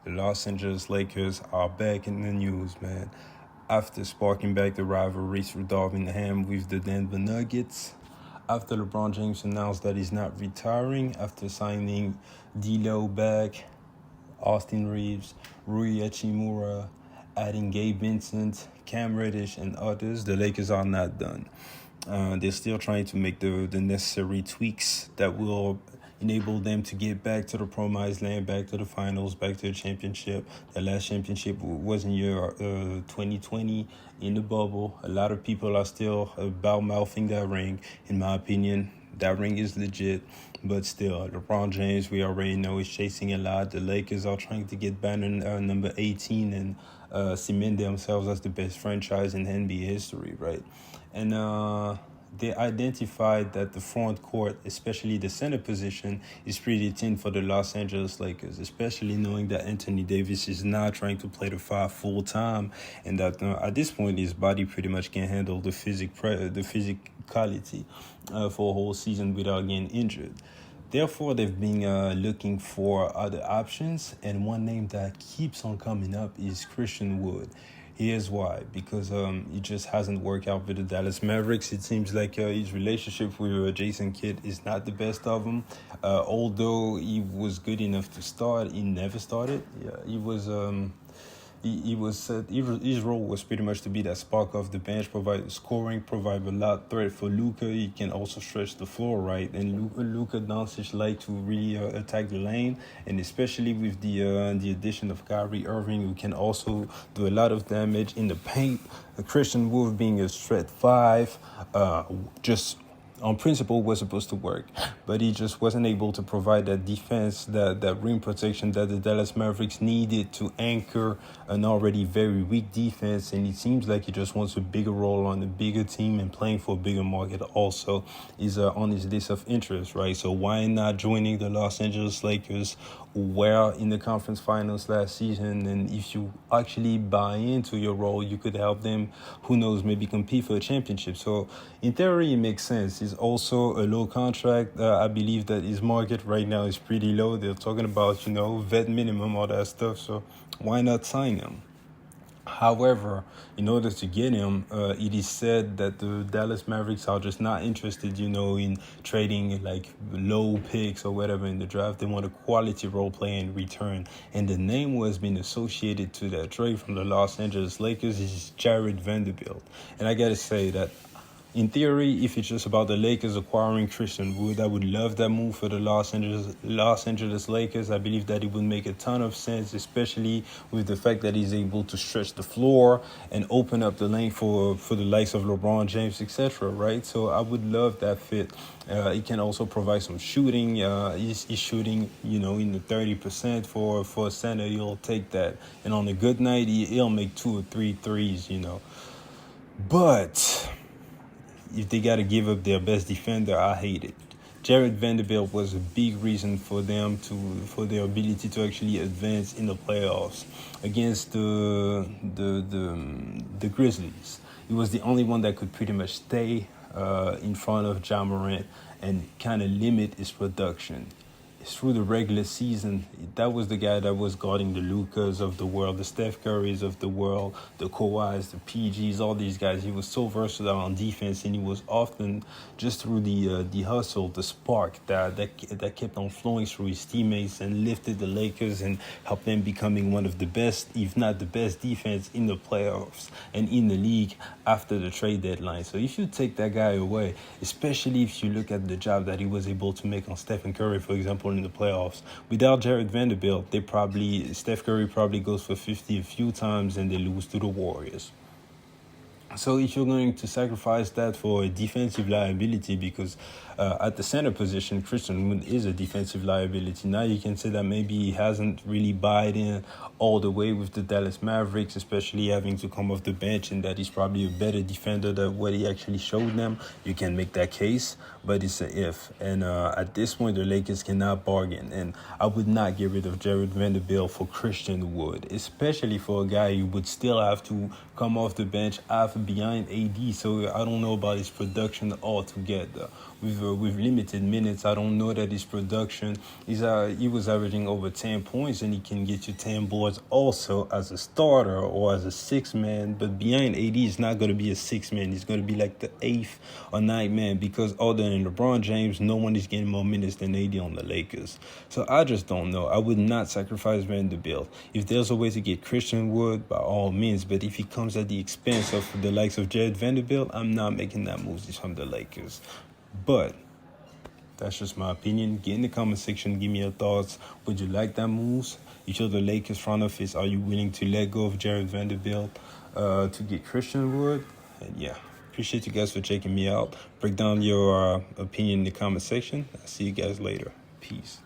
The Los Angeles Lakers are back in the news, man. After sparking back the rivalry through Darvingham with the Denver Nuggets, after LeBron James announced that he's not retiring, after signing D'Lo back, Austin Reeves, Rui Hachimura, adding Gabe Vincent, Cam Reddish, and others, the Lakers are not done. They're still trying to make the necessary tweaks that will enable them to get back to the promised land, back to the finals, back to the championship. The last championship was in year 2020 in the bubble. A lot of people are still about mouthing that ring. In my opinion, that ring is legit, but still, LeBron James, we already know, is chasing a lot. The Lakers are trying to get banner number 18 and cement themselves as the best franchise in NBA history, right? And they identified that the front court, especially the center position, is pretty thin for the Los Angeles Lakers, especially knowing that Anthony Davis is not trying to play the five full time, and that at this point his body pretty much can handle the physicality for a whole season without getting injured. Therefore, they've been looking for other options, and one name that keeps on coming up is Christian Wood. Here's why. Because it just hasn't worked out with the Dallas Mavericks. It seems like his relationship with Jason Kidd is not the best of them. Although he was good enough to start, he never started. Yeah, he was... his role was pretty much to be that spark off the bench, provide scoring, provide a lot threat for Luka. He can also stretch the floor, right? And Luka Doncic like to really attack the lane, and especially with the addition of Kyrie Irving, who can also do a lot of damage in the paint. Christian Wood being a threat five, just on principle was supposed to work, but he just wasn't able to provide that defense, that rim protection that the Dallas Mavericks needed to anchor an already very weak defense. And it seems like he just wants a bigger role on a bigger team, and playing for a bigger market also is on his list of interest, right? So why not joining the Los Angeles Lakers, who were in the conference finals last season? And if you actually buy into your role, you could help them, who knows, maybe compete for a championship. So in theory, it makes sense. He's also a low contract. I believe that his market right now is pretty low. They're talking about, vet minimum, all that stuff. So why not sign him? However, in order to get him, it is said that the Dallas Mavericks are just not interested, in trading like low picks or whatever in the draft. They want a quality role player in return. And the name who has been associated to that trade from the Los Angeles Lakers is Jared Vanderbilt. And I got to say that in theory, if it's just about the Lakers acquiring Christian Wood, I would love that move for the Los Angeles Lakers. I believe that it would make a ton of sense, especially with the fact that he's able to stretch the floor and open up the lane for the likes of LeBron James, etc., right? So I would love that fit. He can also provide some shooting. He's shooting, in the 30% for a center. He'll take that. And on a good night, he'll make 2 or 3 threes, But if they got to give up their best defender, I hate it. Jared Vanderbilt was a big reason for them for their ability to actually advance in the playoffs against the Grizzlies. He was the only one that could pretty much stay in front of Ja Morant and kind of limit his production. Through the regular season, that was the guy that was guarding the Lukas of the world, the Steph Currys of the world, the Kawhis, the PGs, all these guys. He was so versatile on defense, and he was often just through the hustle, the spark that kept on flowing through his teammates and lifted the Lakers and helped them becoming one of the best, if not the best defense in the playoffs and in the league after the trade deadline. So if you take that guy away, especially if you look at the job that he was able to make on Stephen Curry, for example, in the playoffs. Without Jared Vanderbilt, Steph Curry probably goes for 50 a few times and they lose to the Warriors. So if you're going to sacrifice that for a defensive liability, because at the center position, Christian Wood is a defensive liability. Now you can say that maybe he hasn't really bought in all the way with the Dallas Mavericks, especially having to come off the bench, and that he's probably a better defender than what he actually showed them. You can make that case, but it's an if. And at this point, the Lakers cannot bargain. And I would not get rid of Jared Vanderbilt for Christian Wood, especially for a guy who would still have to come off the bench behind AD. So I don't know about his production altogether. with limited minutes. I don't know that his production he was averaging over 10 points, and he can get you 10 boards also as a starter or as a six man. But behind AD, he's not going to be a six man. He's going to be like the eighth or ninth man, because other than LeBron James, no one is getting more minutes than AD on the Lakers. So I just don't know. I would not sacrifice Vanderbilt. If there's a way to get Christian Wood, by all means. But if he comes at the expense of the likes of Jared Vanderbilt, I'm not making that move from the Lakers. But that's just my opinion. Get in the comment section. Give me your thoughts. Would you like that moves? If you're the Lakers front office, are you willing to let go of Jared Vanderbilt to get Christian Wood? And yeah, appreciate you guys for checking me out. Break down your opinion in the comment section. I'll see you guys later. Peace.